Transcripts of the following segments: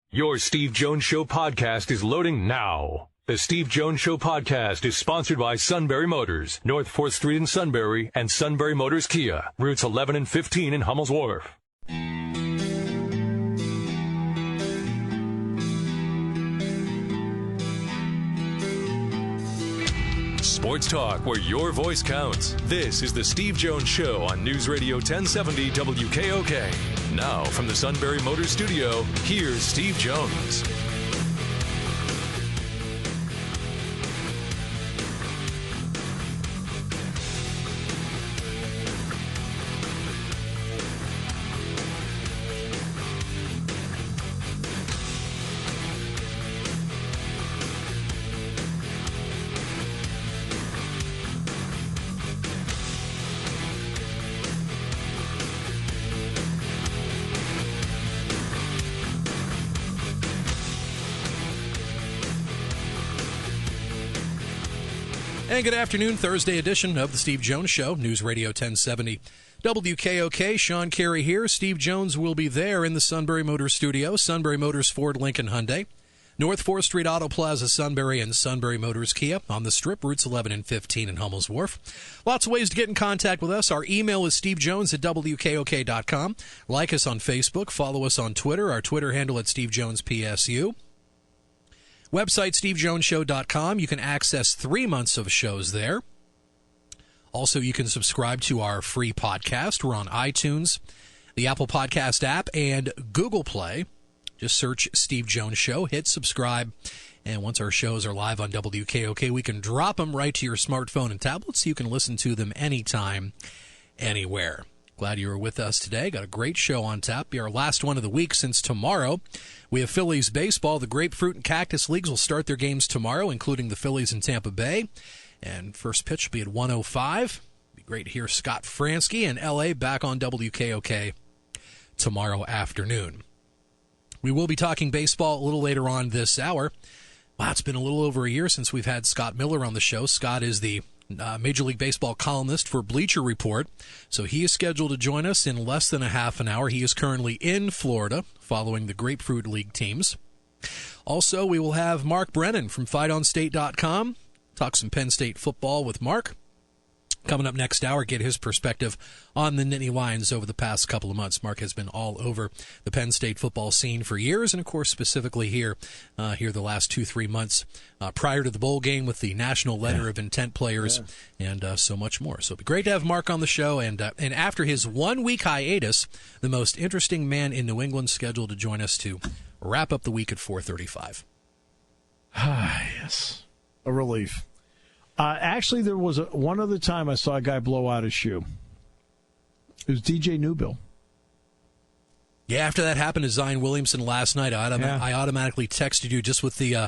Your Steve Jones Show podcast is loading now. The Steve Jones Show podcast is sponsored by Sunbury Motors, North 4th Street in Sunbury, and Sunbury Motors Kia, routes 11 and 15 in Hummel's Wharf. Sports talk where your voice counts. This is the Steve Jones Show on News Radio 1070 WKOK. Now from the Sunbury Motors Studio, here's Steve Jones. And good afternoon, Thursday edition of the Steve Jones Show, News Radio 1070 WKOK. Sean Carey here. Steve Jones will be there in the Sunbury Motors Studio, Sunbury Motors Ford Lincoln Hyundai, North 4th Street Auto Plaza Sunbury, and Sunbury Motors Kia on the Strip, routes 11 and 15 in Hummel's Wharf. Lots of ways to get in contact with us. Our email is stevejones@wkok.com. Like us on Facebook. Follow us on Twitter. Our Twitter handle at SteveJonesPSU. Website, stevejonesshow.com. You can access 3 months of shows there. Also, you can subscribe to our free podcast. We're on iTunes, the Apple Podcast app, and Google Play. Just search Steve Jones Show, hit subscribe, and once our shows are live on WKOK, we can drop them right to your smartphone and tablet so you can listen to them anytime, anywhere. Glad you were with us today. Got a great show on tap. Be our last one of the week since tomorrow. We have Phillies baseball. The Grapefruit and Cactus Leagues will start their games tomorrow, including the Phillies in Tampa Bay. And first pitch will be at 1:05. Be great to hear Scott Fransky in L.A. back on WKOK tomorrow afternoon. We will be talking baseball a little later on this hour. Wow, it's been a little over a year since we've had Scott Miller on the show. Scott is the Major League Baseball columnist for Bleacher Report. So he is scheduled to join us in less than a half an hour. He is currently in Florida following the Grapefruit League teams. Also, we will have Mark Brennan from FightOnState.com. Talk some Penn State football with Mark. Coming up next hour, get his perspective on the Nittany Lions over the past couple of months. Mark has been all over the Penn State football scene for years, and of course specifically here the last 2-3 months prior to the bowl game with the National Letter of Intent players and so much more. So it'd be great to have Mark on the show, and after his 1 week hiatus, the most interesting man in New England scheduled to join us to wrap up the week at 4:35. Yes, a relief. Actually, there was one other time I saw a guy blow out his shoe. It was DJ Newbill. Yeah, after that happened to Zion Williamson last night, I automatically texted you just with the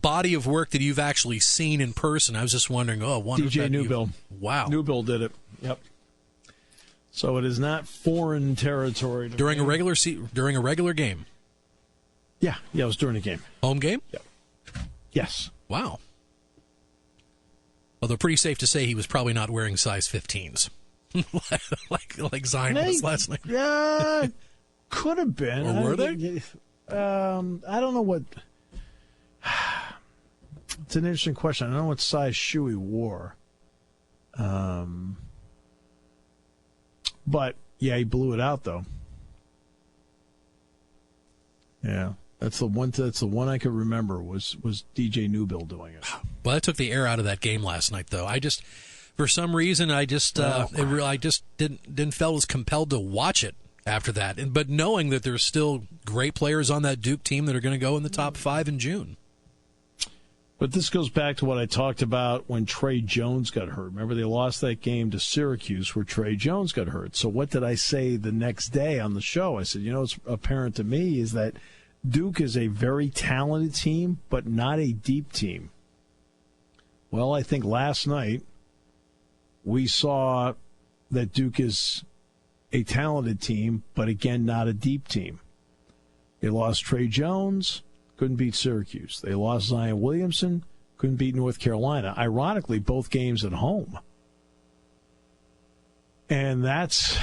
body of work that you've actually seen in person. I was just wondering, DJ Newbill. Wow. Newbill did it. Yep. So it is not foreign territory. During a regular game? Yeah, it was during a game. Home game? Yep. Yes. Wow. Although pretty safe to say he was probably not wearing size 15s, like Zion was last night. Yeah, could have been. Or were they? I don't know what. It's an interesting question. I don't know what size shoe he wore. But yeah, he blew it out though. Yeah. That's the one I could remember was DJ Newbill doing it. Well, that took the air out of that game last night, though. For some reason, I just didn't feel as compelled to watch it after that. But knowing that there's still great players on that Duke team that are going to go in the top 5 in June. But this goes back to what I talked about when Trey Jones got hurt. Remember, they lost that game to Syracuse where Trey Jones got hurt. So what did I say the next day on the show? I said, what's apparent to me is that Duke is a very talented team, but not a deep team. Well, I think last night we saw that Duke is a talented team, but again, not a deep team. They lost Trey Jones, couldn't beat Syracuse. They lost Zion Williamson, couldn't beat North Carolina. Ironically, both games at home. And that's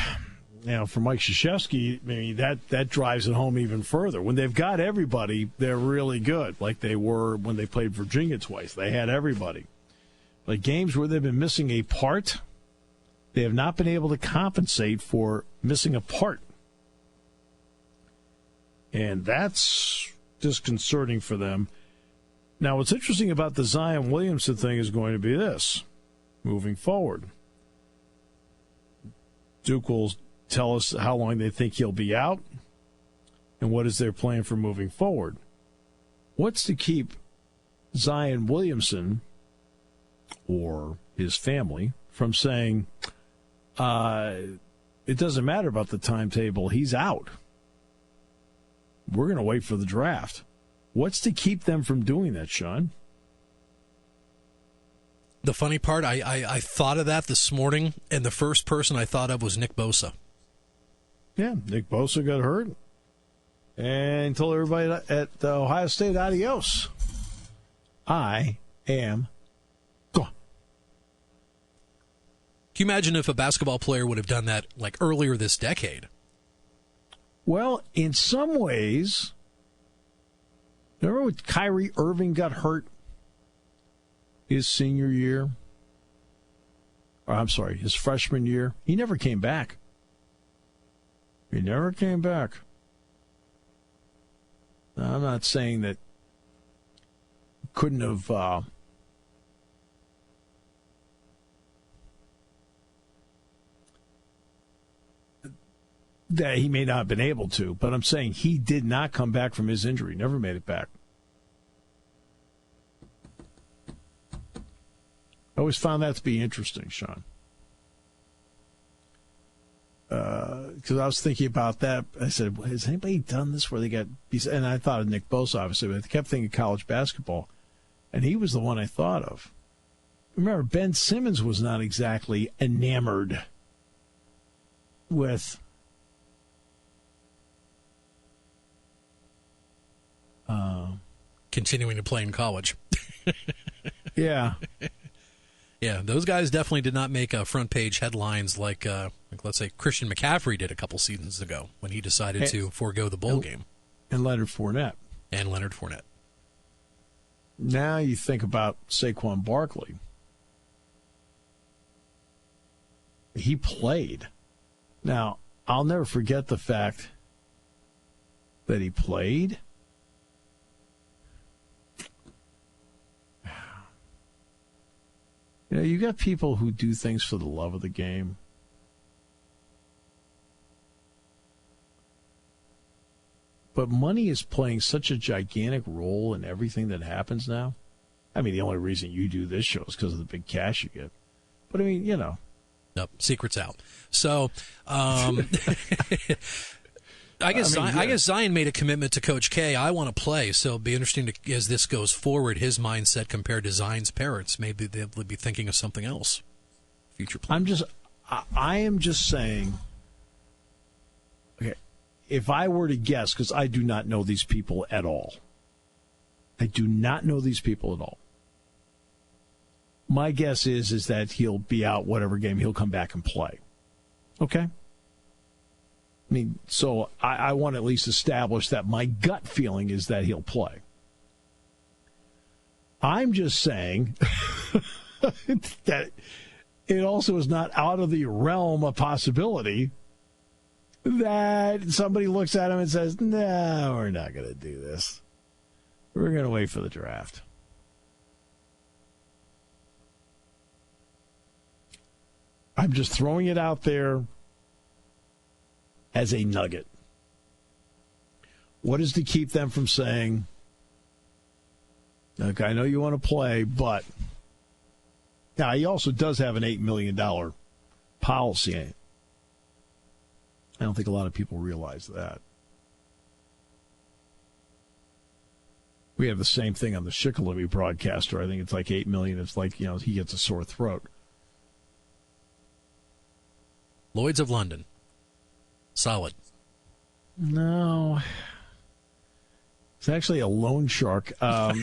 for Mike Krzyzewski, I mean, that drives it home even further. When they've got everybody, they're really good, like they were when they played Virginia twice. They had everybody. Like games where they've been missing a part, they have not been able to compensate for missing a part. And that's disconcerting for them. Now, what's interesting about the Zion Williamson thing is going to be this, moving forward. Duke will tell us how long they think he'll be out and what is their plan for moving forward. What's to keep Zion Williamson or his family from saying, it doesn't matter about the timetable, he's out. We're going to wait for the draft. What's to keep them from doing that, Sean? The funny part, I thought of that this morning, and the first person I thought of was Nick Bosa. Yeah, Nick Bosa got hurt and told everybody at Ohio State, adios. I am gone. Can you imagine if a basketball player would have done that like earlier this decade? Well, in some ways, remember when Kyrie Irving got hurt his senior year? Or, I'm sorry, his freshman year? He never came back. He never came back. Now, I'm not saying that couldn't have that he may not have been able to, but I'm saying he did not come back from his injury, never made it back. I always found that to be interesting, Sean. Because I was thinking about that. I said, has anybody done this where they got... And I thought of Nick Bosa, obviously, but I kept thinking college basketball, and he was the one I thought of. Remember, Ben Simmons was not exactly enamored with... continuing to play in college. Yeah. Yeah, those guys definitely did not make front page headlines like let's say Christian McCaffrey did a couple seasons ago when he decided to forego the bowl game. And Leonard Fournette. Now you think about Saquon Barkley. He played. Now, I'll never forget the fact that he played. You know, you got people who do things for the love of the game. But money is playing such a gigantic role in everything that happens now. I mean, the only reason you do this show is because of the big cash you get. But, I mean, you know. Nope, secret's out. So, I guess Zion made a commitment to Coach K. I want to play, so it'll be interesting to, as this goes forward, his mindset compared to Zion's parents. Maybe they'll be thinking of something else. Future plan. I am just saying, okay, if I were to guess, because I do not know these people at all. I do not know these people at all. My guess is that he'll be out whatever game, he'll come back and play. Okay? I mean, so I want to at least establish that my gut feeling is that he'll play. I'm just saying that it also is not out of the realm of possibility that somebody looks at him and says, no, we're not going to do this. We're going to wait for the draft. I'm just throwing it out there as a nugget. What is to keep them from saying, look, I know you want to play, but now he also does have an $8 million policy. I don't think a lot of people realize that. We have the same thing on the Shikellamy broadcaster. I think it's like $8 million. It's like, you know, he gets a sore throat. Lloyd's of London. Solid. No. It's actually a loan shark. A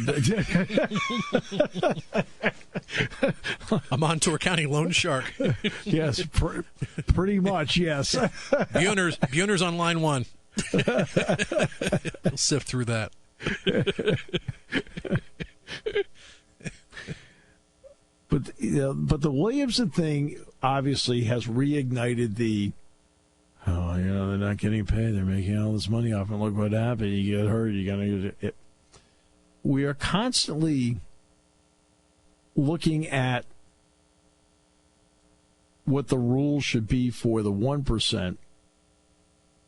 Montour County loan shark. Yes, pretty much, yes. Buhner's on line 1. We'll sift through that. But the Williamson thing obviously has reignited the, they're not getting paid. They're making all this money off, and look what happened. You get hurt. You're going to use it. We are constantly looking at what the rules should be for the 1%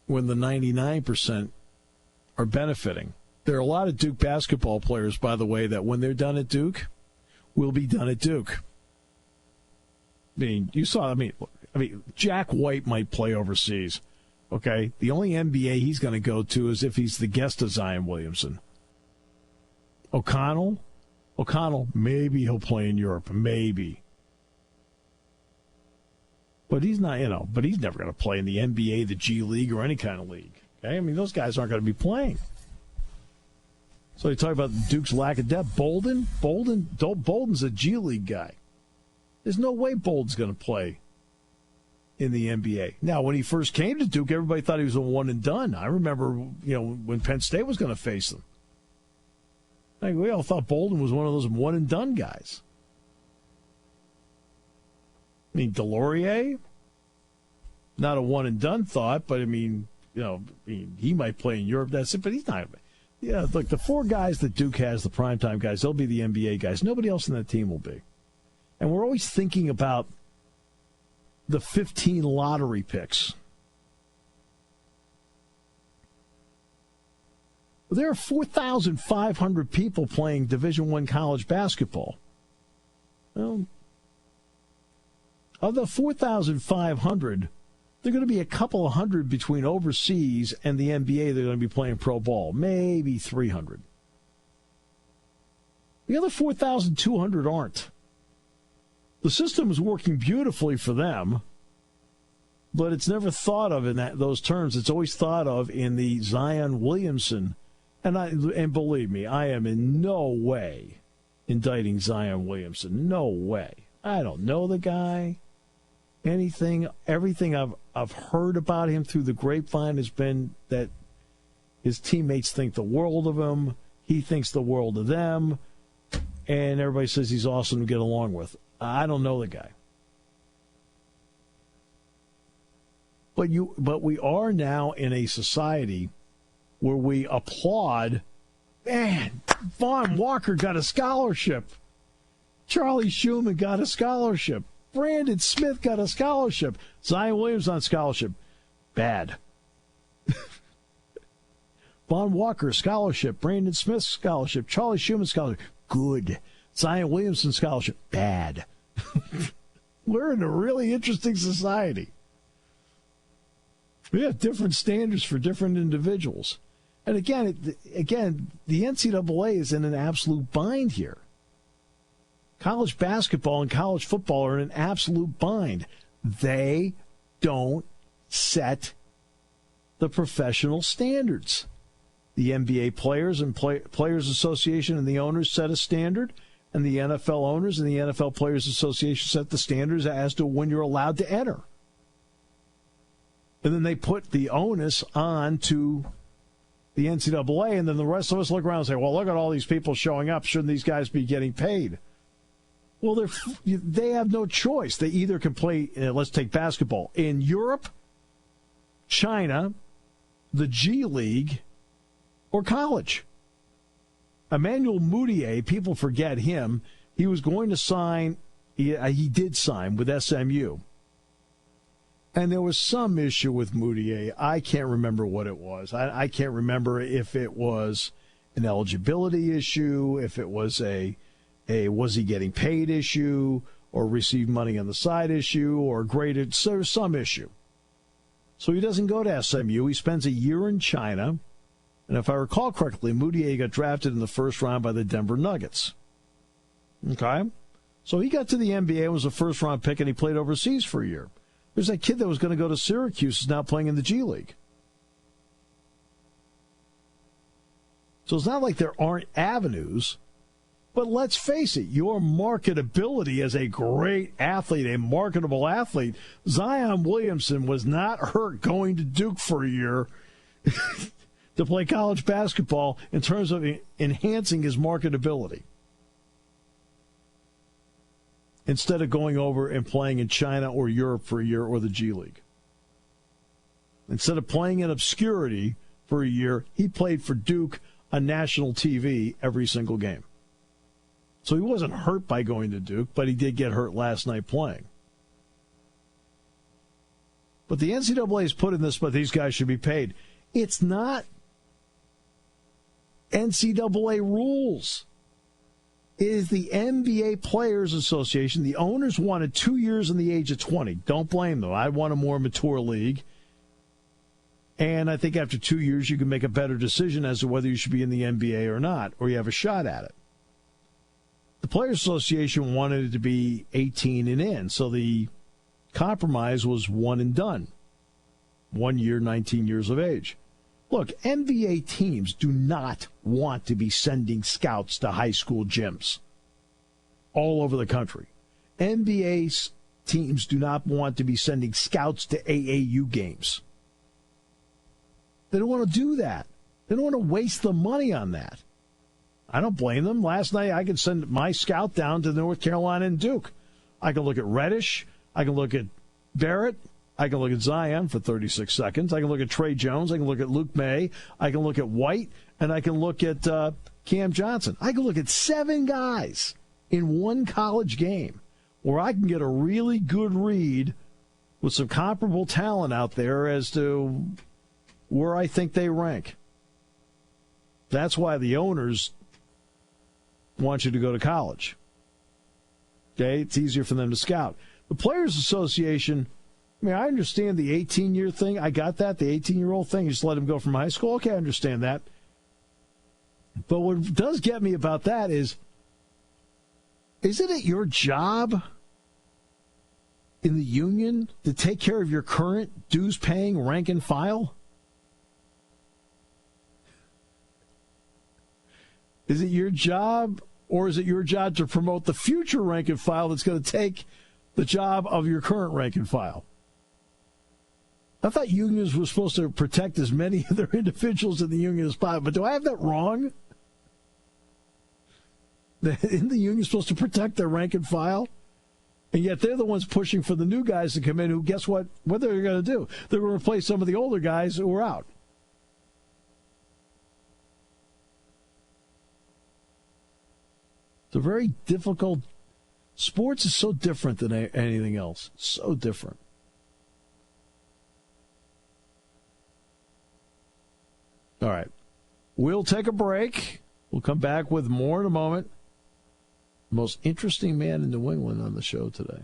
when the 99% are benefiting. There are a lot of Duke basketball players, by the way, that when they're done at Duke, will be done at Duke. I mean, you saw, I mean, Jack White might play overseas, okay? The only NBA he's going to go to is if he's the guest of Zion Williamson. O'Connell, maybe he'll play in Europe, maybe. But he's not, but he's never going to play in the NBA, the G League, or any kind of league, okay? I mean, those guys aren't going to be playing. So you talk about Duke's lack of depth. Bolden's a G League guy. There's no way Bolden's going to play in the NBA. Now, when he first came to Duke, everybody thought he was a one and done. I remember, when Penn State was going to face them. We all thought Bolden was one of those one and done guys. I mean, Delorier, not a one and done thought, but he might play in Europe. That's it, but he's not. Yeah, look, the 4 guys that Duke has, the primetime guys, they'll be the NBA guys. Nobody else in that team will be. And we're always thinking about the 15 lottery picks. There are 4,500 people playing Division I college basketball. Well, of the 4,500, there are going to be a couple of hundred between overseas and the NBA. They're going to be playing pro ball, maybe 300. The other 4,200 aren't. The system is working beautifully for them, but it's never thought of in those terms. It's always thought of in the Zion Williamson. And believe me, I am in no way indicting Zion Williamson. No way. I don't know the guy. Everything I've heard about him through the grapevine has been that his teammates think the world of him. He thinks the world of them. And everybody says he's awesome to get along with. I don't know the guy. But we are now in a society where we applaud, man, Vaughn Walker got a scholarship. Charlie Schumann got a scholarship. Brandon Smith got a scholarship. Zion Williams on scholarship. Bad. Vaughn Walker, scholarship. Brandon Smith, scholarship. Charlie Schumann, scholarship. Good. Zion Williamson, scholarship. Bad. We're in a really interesting society. We have different standards for different individuals. And again, the NCAA is in an absolute bind here. College basketball and college football are in an absolute bind. They don't set the professional standards. The NBA Players and Players Association and the owners set a standard, and the NFL owners and the NFL Players Association set the standards as to when you're allowed to enter. And then they put the onus on to the NCAA, and then the rest of us look around and say, well, look at all these people showing up. Shouldn't these guys be getting paid? Well, they have no choice. They either can play, let's take basketball, in Europe, China, the G League, or college. Emmanuel Mudiay, people forget him. He was going to sign, he did sign with SMU. And there was some issue with Mudiay. I can't remember what it was. I can't remember if it was an eligibility issue, if it was a was he getting paid issue, or received money on the side issue, or graded, so some issue. So he doesn't go to SMU. He spends a year in China. And if I recall correctly, Mudiay got drafted in the first round by the Denver Nuggets. Okay? So he got to the NBA and was a first-round pick, and he played overseas for a year. There's that kid that was going to go to Syracuse is now playing in the G League. So it's not like there aren't avenues. But let's face it, your marketability as a great athlete, a marketable athlete, Zion Williamson was not hurt going to Duke for a year to play college basketball in terms of enhancing his marketability. Instead of going over and playing in China or Europe for a year or the G League. Instead of playing in obscurity for a year, he played for Duke on national TV every single game. So he wasn't hurt by going to Duke, but he did get hurt last night playing. But the NCAA has put in this, but these guys should be paid. It's not NCAA rules. It is the NBA Players Association. The owners wanted 2 years in the age of 20. Don't blame them. I want a more mature league. And I think after 2 years, you can make a better decision as to whether you should be in the NBA or not, or you have a shot at it. The Players Association wanted it to be 18 and in, so the compromise was one and done. 1 year, 19 years of age. Look, NBA teams do not want to be sending scouts to high school gyms all over the country. NBA teams do not want to be sending scouts to AAU games. They don't want to do that. They don't want to waste the money on that. I don't blame them. Last night, I could send my scout down to North Carolina and Duke. I can look at Reddish. I can look at Barrett. I can look at Zion for 36 seconds. I can look at Trey Jones. I can look at Luke May. I can look at White. And I can look at Cam Johnson. I can look at 7 guys in one college game where I can get a really good read with some comparable talent out there as to where I think they rank. That's why the owners want you to go to college. Okay? It's easier for them to scout. The Players Association, I mean, I understand the 18-year thing. I got that, the 18-year-old thing. You just let him go from high school. Okay, I understand that. But what does get me about that is, isn't it your job in the union to take care of your current dues-paying rank and file? Is it your job, or is it your job to promote the future rank and file that's going to take the job of your current rank and file? I thought unions were supposed to protect as many of their individuals in the union as possible, but do I have that wrong? Isn't the union supposed to protect their rank and file? And yet they're the ones pushing for the new guys to come in who, guess what they're going to do? They're going to replace some of the older guys who are out. It's a very difficult. Sports is so different than anything else. So different. All right. We'll take a break. We'll come back with more in a moment. Most interesting man in New England on the show today.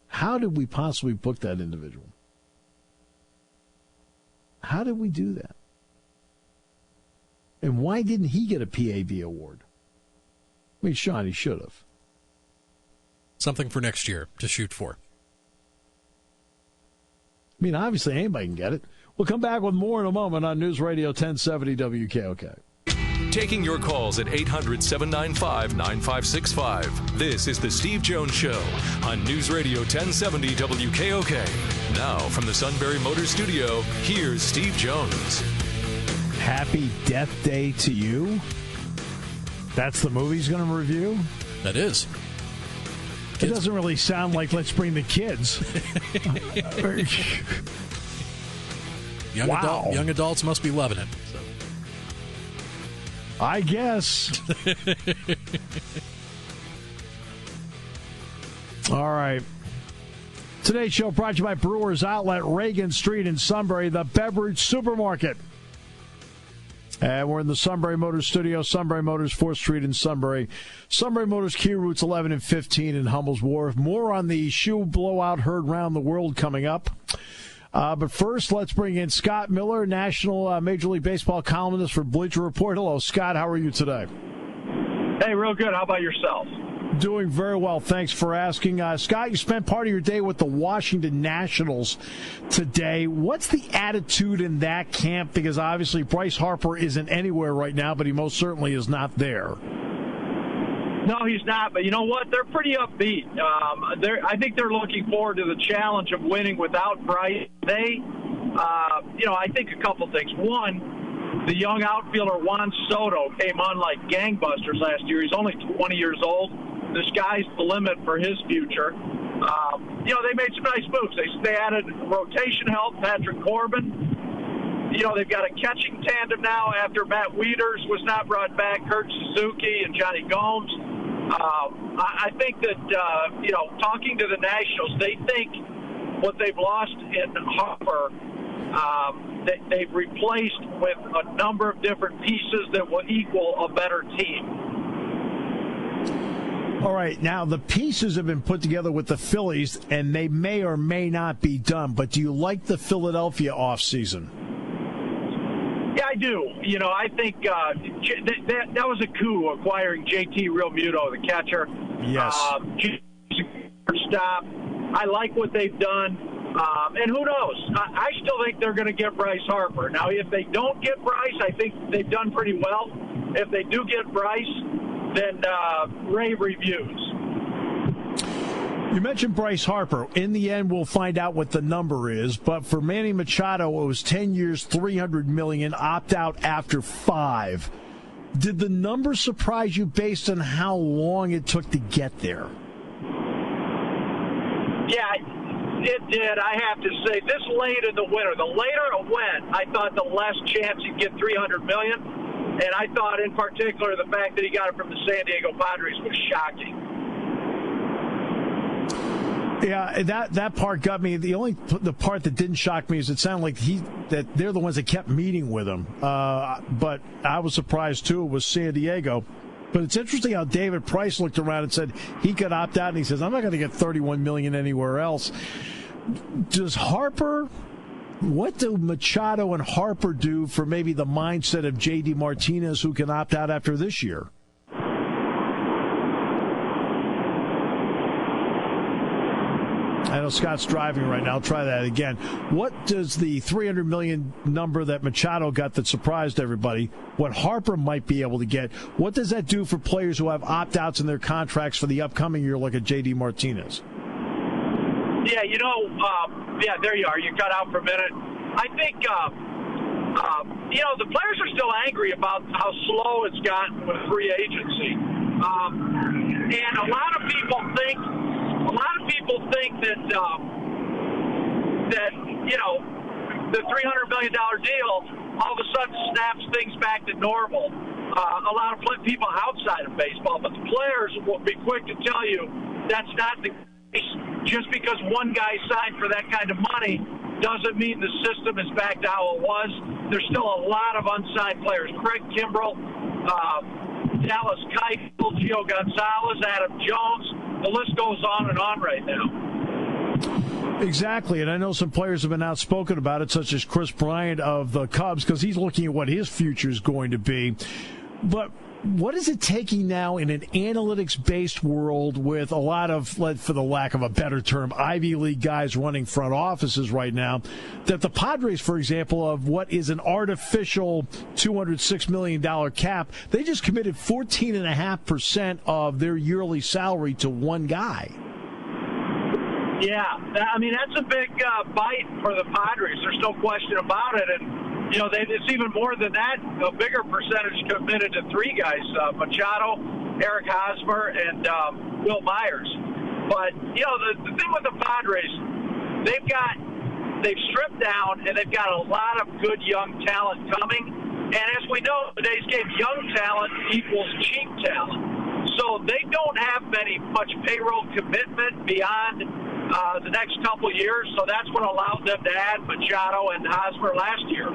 How did we possibly book that individual? How did we do that? And why didn't he get a PAB award? I mean, Sean, he should have. Something for next year to shoot for. I mean, obviously anybody can get it. We'll come back with more in a moment on News Radio 1070 WKOK. Taking your calls at 800-795-9565. This is the Steve Jones Show on News Radio 1070 WKOK. Now, from the Sunbury Motors Studio, here's Steve Jones. Happy Death Day to You. That's the movie he's going to review? That is. It doesn't really sound like Let's Bring the Kids. Young adults must be loving it. So. I guess. All right. Today's show brought to you by Brewers Outlet, Reagan Street in Sunbury, the beverage supermarket. And we're in the Sunbury Motors studio, Sunbury Motors, 4th Street in Sunbury. Sunbury Motors, Kia routes 11 and 15 in Hummel's Wharf. More on the shoe blowout heard around the world coming up. But first, let's bring in Scott Miller, National Major League Baseball columnist for Bleacher Report. Hello, Scott. How are you today? Hey, real good. How about yourself? Doing very well. Thanks for asking. Scott, you spent part of your day with the Washington Nationals today. What's the attitude in that camp? Because obviously Bryce Harper isn't anywhere right now, but he most certainly is not there. No, he's not. But you know what? They're pretty upbeat. I think they're looking forward to the challenge of winning without Bryce. I think a couple things. One, the young outfielder Juan Soto came on like gangbusters last year. He's only 20 years old. The sky's the limit for his future. They made some nice moves. They added rotation help, Patrick Corbin. They've got a catching tandem now after Matt Wieters was not brought back, Kurt Suzuki and Johnny Gomes. I think that, talking to the Nationals, they think what they've lost in Harper, they've replaced with a number of different pieces that will equal a better team. All right, now the pieces have been put together with the Phillies, and they may or may not be done, but do you like the Philadelphia offseason? Yeah, I do. I think that was a coup, acquiring JT Realmuto, the catcher. Yes. Stop. I like what they've done. And who knows? I still think they're going to get Bryce Harper. Now, if they don't get Bryce, I think they've done pretty well. If they do get Bryce, then rave reviews. You mentioned Bryce Harper. In the end, we'll find out what the number is. But for Manny Machado, it was 10 years, $300 million, opt out after 5. Did the number surprise you based on how long it took to get there? Yeah, it did. I have to say, this late in the winter, the later it went, I thought the less chance he'd get $300 million. And I thought, in particular, the fact that he got it from the San Diego Padres was shocking. Yeah, that part got me. The part that didn't shock me is it sounded like that they're the ones that kept meeting with him. But I was surprised too. It was San Diego. But it's interesting how David Price looked around and said he could opt out, and he says, "I'm not going to get $31 million anywhere else." Does Harper? What do Machado and Harper do for maybe the mindset of J.D. Martinez, who can opt out after this year? I know Scott's driving right now. I'll try that again. What does the $300 million number that Machado got that surprised everybody, what Harper might be able to get, what does that do for players who have opt-outs in their contracts for the upcoming year like a J.D. Martinez? Yeah, there you are. You cut out for a minute. I think, the players are still angry about how slow it's gotten with free agency. And a lot of people think that the $300 million deal all of a sudden snaps things back to normal. A lot of people outside of baseball, but the players will be quick to tell you that's not the case. Just because one guy signed for that kind of money doesn't mean the system is back to how it was. There's still a lot of unsigned players. Craig Kimbrell, Dallas Keuchel, Gio Gonzalez, Adam Jones. The list goes on and on right now. Exactly, and I know some players have been outspoken about it, such as Chris Bryant of the Cubs, because he's looking at what his future is going to be. But what is it taking now in an analytics-based world with a lot of, for the lack of a better term, Ivy League guys running front offices right now, that the Padres, for example, of what is an artificial $206 million cap, they just committed 14.5% of their yearly salary to one guy. Yeah, that's a big bite for the Padres. There's no question about it. And it's even more than that. A bigger percentage committed to 3 guys: Machado, Eric Hosmer, and Will Myers. But the thing with the Padres, they've stripped down and they've got a lot of good young talent coming. And as we know, in today's game, young talent equals cheap talent. So they don't have much payroll commitment beyond the next couple years. So that's what allowed them to add Machado and Hosmer last year.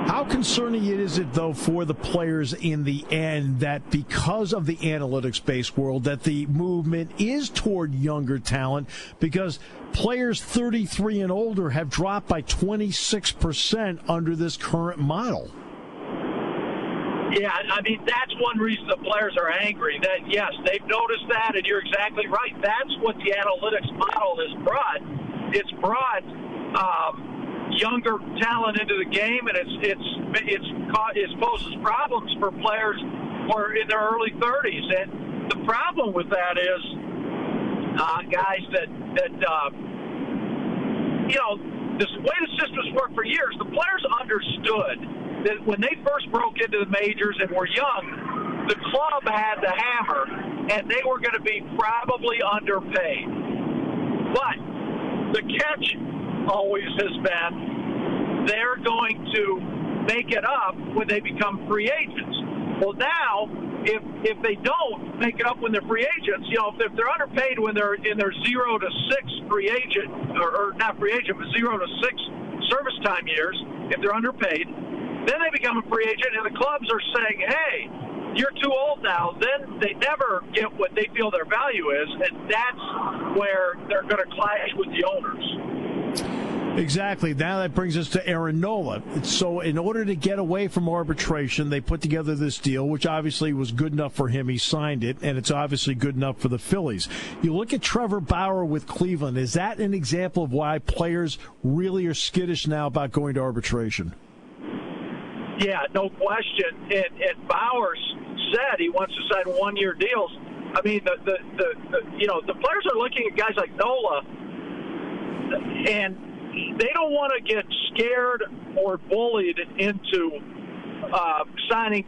How concerning is it, though, for the players in the end that because of the analytics-based world that the movement is toward younger talent, because players 33 and older have dropped by 26% under this current model? Yeah, I mean, that's one reason the players are angry. That, yes, they've noticed that, and you're exactly right. That's what the analytics model has brought. It's brought younger talent into the game, and it poses problems for players who are in their early 30s. And the problem with that is guys that this way the systems worked for years, the players understood that when they first broke into the majors and were young, the club had the hammer, and they were going to be probably underpaid. But the catch always has been they're going to make it up when they become free agents. Well, now, if they don't make it up when they're free agents, if they're underpaid when they're in their 0 to 6 free agent, or not free agent, but 0 to 6 service time years, if they're underpaid, then they become a free agent, and the clubs are saying, hey, you're too old now. Then they never get what they feel their value is, and that's where they're going to clash with the owners. Exactly. Now that brings us to Aaron Nola. So in order to get away from arbitration, they put together this deal, which obviously was good enough for him. He signed it, and it's obviously good enough for the Phillies. You look at Trevor Bauer with Cleveland. Is that an example of why players really are skittish now about going to arbitration? Yeah, no question. And Bauer's said he wants to sign one-year deals. I mean, the players are looking at guys like Nola, and they don't want to get scared or bullied into signing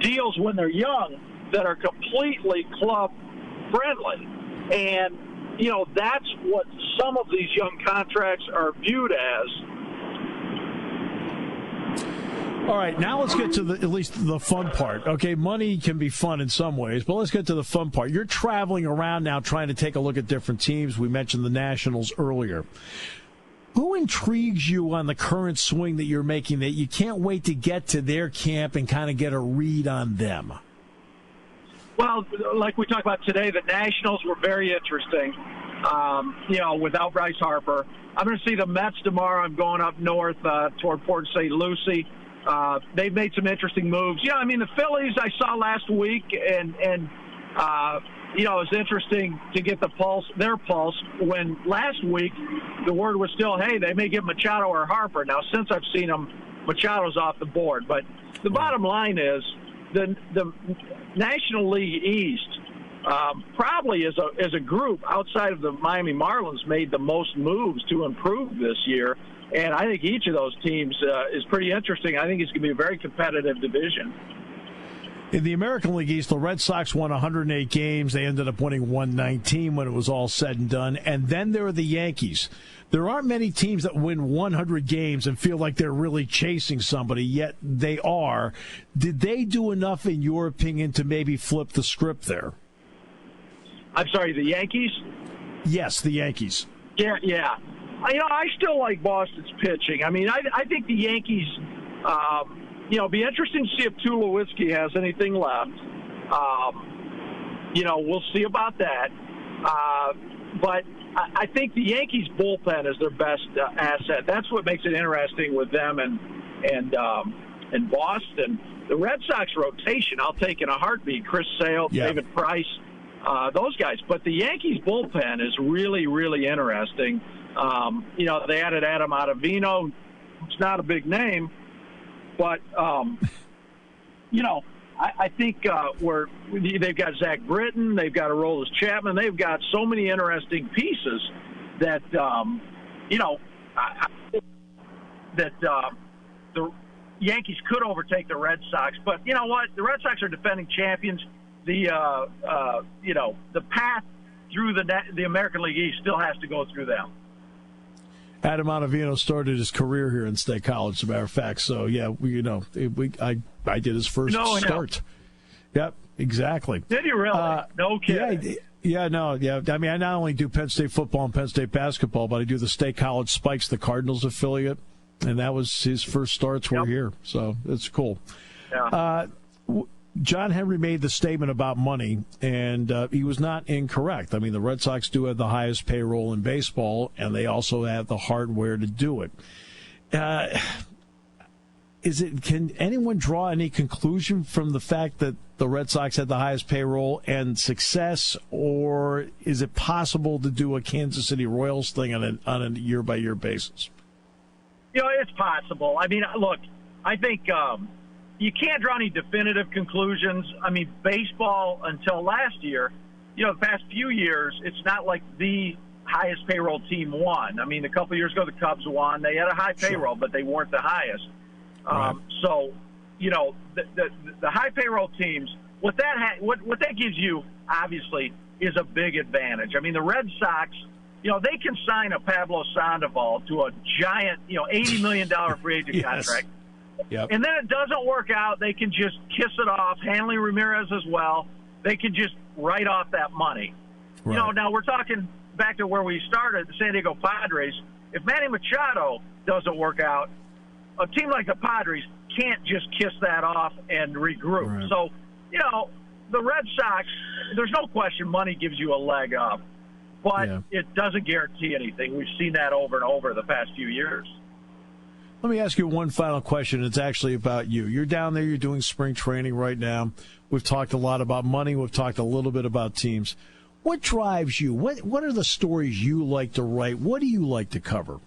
deals when they're young that are completely club-friendly. And, that's what some of these young contracts are viewed as. All right, now let's get to at least the fun part. Okay, money can be fun in some ways, but let's get to the fun part. You're traveling around now trying to take a look at different teams. We mentioned the Nationals earlier. Who intrigues you on the current swing that you're making that you can't wait to get to their camp and kind of get a read on them? Well, like we talked about today, the Nationals were very interesting, without Bryce Harper. I'm going to see the Mets tomorrow. I'm going up north toward Port St. Lucie. They've made some interesting moves. Yeah, I mean, the Phillies I saw last week, and it was interesting to get their pulse, when last week the word was still, hey, they may get Machado or Harper. Now, since I've seen them, Machado's off the board. But the bottom line is the National League East probably as a group outside of the Miami Marlins made the most moves to improve this year. And I think each of those teams is pretty interesting. I think it's going to be a very competitive division. In the American League East, the Red Sox won 108 games. They ended up winning 119 when it was all said and done. And then there are the Yankees. There aren't many teams that win 100 games and feel like they're really chasing somebody, yet they are. Did they do enough, in your opinion, to maybe flip the script there? I'm sorry, the Yankees? Yes, the Yankees. Yeah. I still like Boston's pitching. I mean, I think the Yankees, be interesting to see if Tulowitzki has anything left. We'll see about that. But I think the Yankees' bullpen is their best asset. That's what makes it interesting with them and Boston. The Red Sox rotation, I'll take in a heartbeat. Chris Sale, David Price, those guys. But the Yankees' bullpen is really, really interesting. They added Adam Ottavino. It's not a big name, but, I think they've got Zach Britton, they've got Aroldis Chapman, they've got so many interesting pieces that, the Yankees could overtake the Red Sox. But you know what? The Red Sox are defending champions. The path through the American League East still has to go through them. Adam Ottavino started his career here in State College, as a matter of fact. So, yeah, I did his first start. Yep, exactly. Did you really? No kidding. Yeah. I mean, I not only do Penn State football and Penn State basketball, but I do the State College Spikes, the Cardinals affiliate, and that was his first starts were here. So it's cool. Yeah. John Henry made the statement about money, and he was not incorrect. I mean, the Red Sox do have the highest payroll in baseball, and they also have the hardware to do it. Can anyone draw any conclusion from the fact that the Red Sox had the highest payroll and success, or is it possible to do a Kansas City Royals thing on a year-by-year basis? It's possible. I mean, look, I think you can't draw any definitive conclusions. I mean, baseball until last year, the past few years, it's not like the highest payroll team won. I mean, a couple of years ago, the Cubs won. They had a high payroll, but they weren't the highest. Right. So, the high payroll teams, what that gives you, obviously, is a big advantage. I mean, the Red Sox, they can sign a Pablo Sandoval to a giant, $80 million free agent contract. Yep. And then it doesn't work out. They can just kiss it off. Hanley Ramirez as well. They can just write off that money. Right. Now we're talking back to where we started, the San Diego Padres. If Manny Machado doesn't work out, a team like the Padres can't just kiss that off and regroup. Right. So, the Red Sox, there's no question money gives you a leg up, but it doesn't guarantee anything. We've seen that over and over the past few years. Let me ask you one final question. It's actually about you. You're down there. You're doing spring training right now. We've talked a lot about money. We've talked a little bit about teams. What drives you? What are the stories you like to write? What do you like to cover?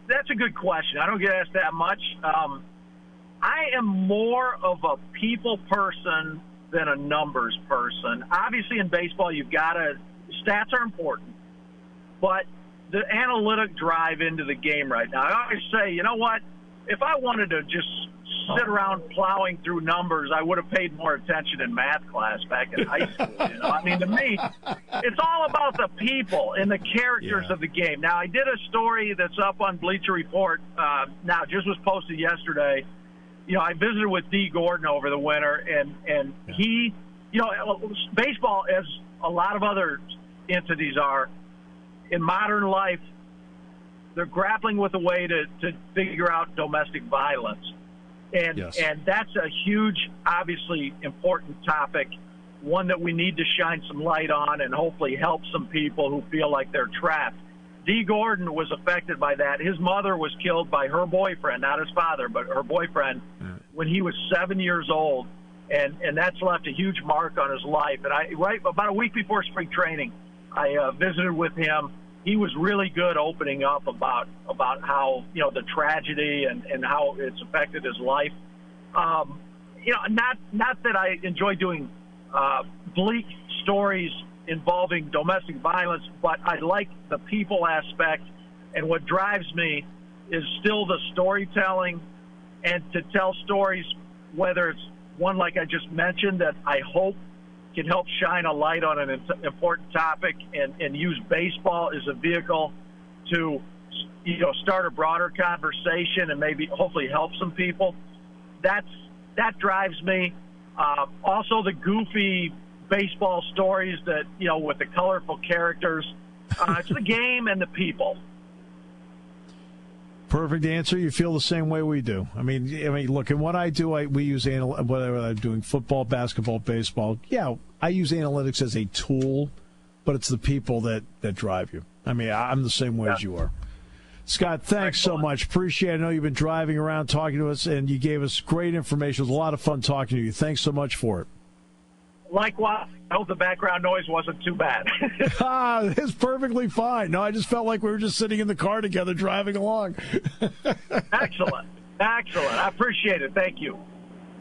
That's a good question. I don't get asked that much. I am more of a people person than a numbers person. Obviously, in baseball, stats are important, but the analytic drive into the game right now. I always say, you know what? If I wanted to just sit around plowing through numbers, I would have paid more attention in math class back in high school. I mean, to me, it's all about the people and the characters of the game. Now, I did a story that's up on Bleacher Report. Just was posted yesterday. I visited with Dee Gordon over the winter, and he, baseball, as a lot of other entities are, in modern life, they're grappling with a way to figure out domestic violence. And that's a huge, obviously important topic, one that we need to shine some light on and hopefully help some people who feel like they're trapped. Dee Gordon was affected by that. His mother was killed by her boyfriend, not his father, but her boyfriend, when he was 7 years old. And that's left a huge mark on his life. And about a week before spring training, I visited with him. He was really good opening up about how, the tragedy and how it's affected his life. Not that I enjoy doing bleak stories involving domestic violence, but I like the people aspect. And what drives me is still the storytelling and to tell stories, whether it's one like I just mentioned that I hope can help shine a light on an important topic and use baseball as a vehicle to, start a broader conversation and maybe hopefully help some people. That drives me. Also the goofy baseball stories that, with the colorful characters. It's the game and the people. Perfect answer. You feel the same way we do. I mean, look, in what I do, we use whether I'm doing football, basketball, baseball. Yeah, I use analytics as a tool, but it's the people that drive you. I mean, I'm the same way as you are. Scott, thanks so much. Appreciate it. I know you've been driving around talking to us, and you gave us great information. It was a lot of fun talking to you. Thanks so much for it. Likewise. I hope the background noise wasn't too bad. It's perfectly fine. No, I just felt like we were just sitting in the car together driving along. Excellent. I appreciate it. Thank you.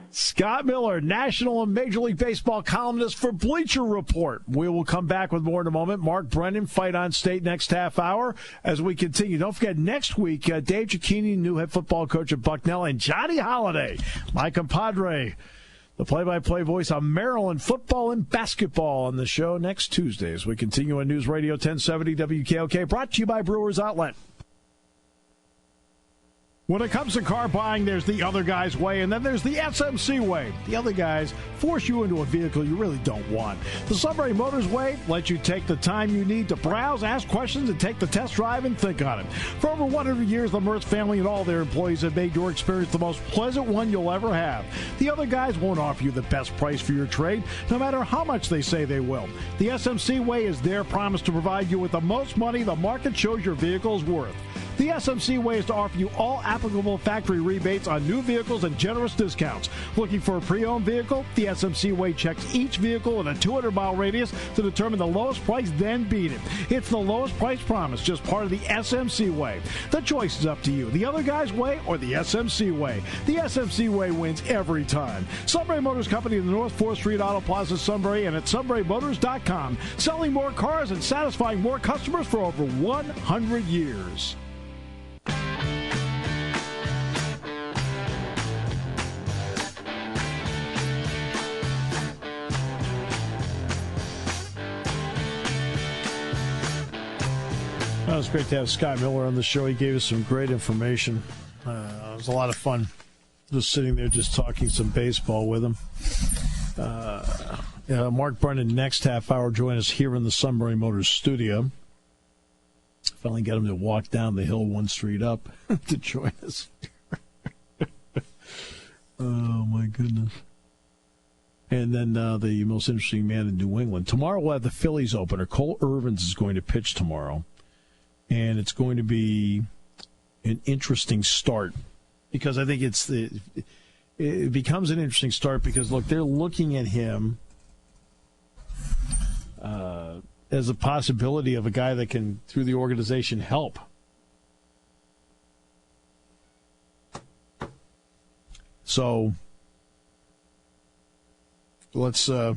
Scott Miller, National and Major League Baseball columnist for Bleacher Report. We will come back with more in a moment. Mark Brennan, Fight on State next half hour as we continue. Don't forget, next week, Dave Cicchini, new head football coach at Bucknell, and Johnny Holiday, my compadre, the play-by-play voice on Maryland football and basketball on the show next Tuesday as we continue on News Radio 1070 WKOK, brought to you by Brewers Outlet. When it comes to car buying, there's the other guy's way, and then there's the SMC way. The other guys force you into a vehicle you really don't want. The Sunbury Motors way lets you take the time you need to browse, ask questions, and take the test drive and think on it. For over 100 years, the Mertz family and all their employees have made your experience the most pleasant one you'll ever have. The other guys won't offer you the best price for your trade, no matter how much they say they will. The SMC way is their promise to provide you with the most money the market shows your vehicle is worth. The SMC way is to offer you all applicable factory rebates on new vehicles and generous discounts. Looking for a pre-owned vehicle? The SMC way checks each vehicle in a 200-mile radius to determine the lowest price, then beat it. It's the lowest price promise, just part of the SMC way. The choice is up to you. The other guy's way or the SMC way. The SMC way wins every time. Sunbury Motors Company in the North 4th Street Auto Plaza, Sunbury, and at sunburymotors.com. Selling more cars and satisfying more customers for over 100 years. It was great to have Scott Miller on the show. He gave us some great information. It was a lot of fun just sitting there just talking some baseball with him. Mark Brennan next half hour join us here in the Sunbury Motors studio. Finally got him to walk down the hill one street up to join us. Oh, my goodness. And then the most interesting man in New England. Tomorrow we'll have the Phillies opener. Cole Irvins is going to pitch tomorrow. And it's going to be an interesting start because I think it becomes an interesting start because, look, they're looking at him as a possibility of a guy that can, through the organization, help. So let's go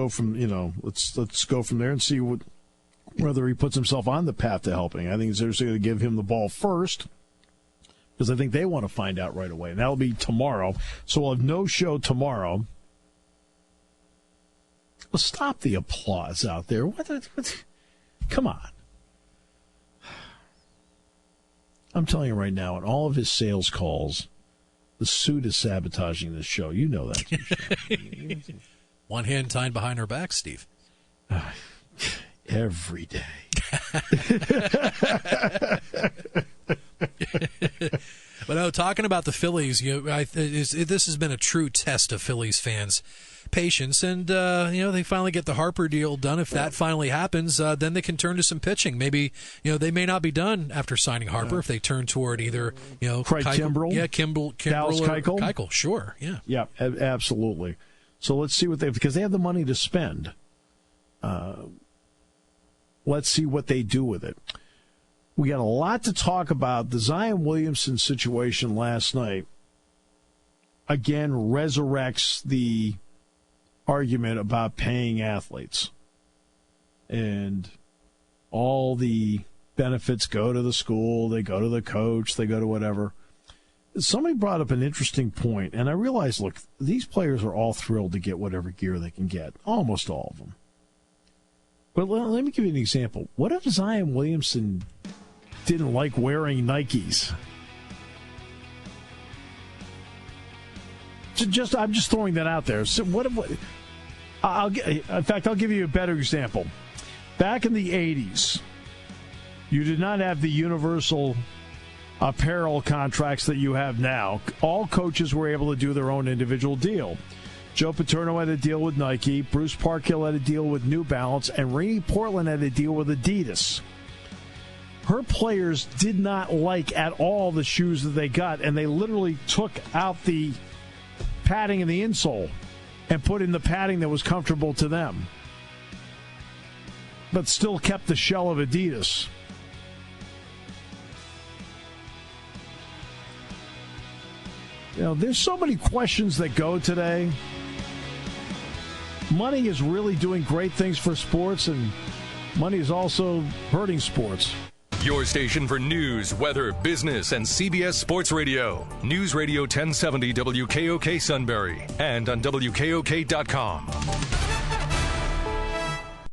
from let's go from there and see whether he puts himself on the path to helping. I think it's going to give him the ball first because I think they want to find out right away. And that'll be tomorrow. So we'll have no show tomorrow. Well, stop the applause out there. What? Come on. I'm telling you right now, in all of his sales calls, the suit is sabotaging this show. You know that. One hand tied behind her back, Steve. Every day. But no, talking about the Phillies, this has been a true test of Phillies fans' patience, and they finally get the Harper deal done. If that finally happens, then they can turn to some pitching. Maybe they may not be done after signing Harper if they turn toward either Craig Kimbrell, Kimbrell, Dallas Keuchel. Sure, yeah, absolutely. So let's see because they have the money to spend. Let's see what they do with it. We got a lot to talk about. The Zion Williamson situation last night, again, resurrects the argument about paying athletes. And all the benefits go to the school, they go to the coach, they go to whatever. Somebody brought up an interesting point, and I realized, look, these players are all thrilled to get whatever gear they can get, almost all of them. But let me give you an example. What if Zion Williamson didn't like wearing Nikes? I'm just throwing that out there. So I'll give you a better example. Back in the 80s, you did not have the universal apparel contracts that you have now. All coaches were able to do their own individual deal. Joe Paterno had a deal with Nike, Bruce Parkhill had a deal with New Balance, and Rainey Portland had a deal with Adidas. Her players did not like at all the shoes that they got, and they literally took out the padding in the insole and put in the padding that was comfortable to them, but still kept the shell of Adidas. There's so many questions that go today. Money is really doing great things for sports, and money is also hurting sports. Your station for news, weather, business, and CBS Sports Radio. News Radio 1070 WKOK Sunbury and on WKOK.com.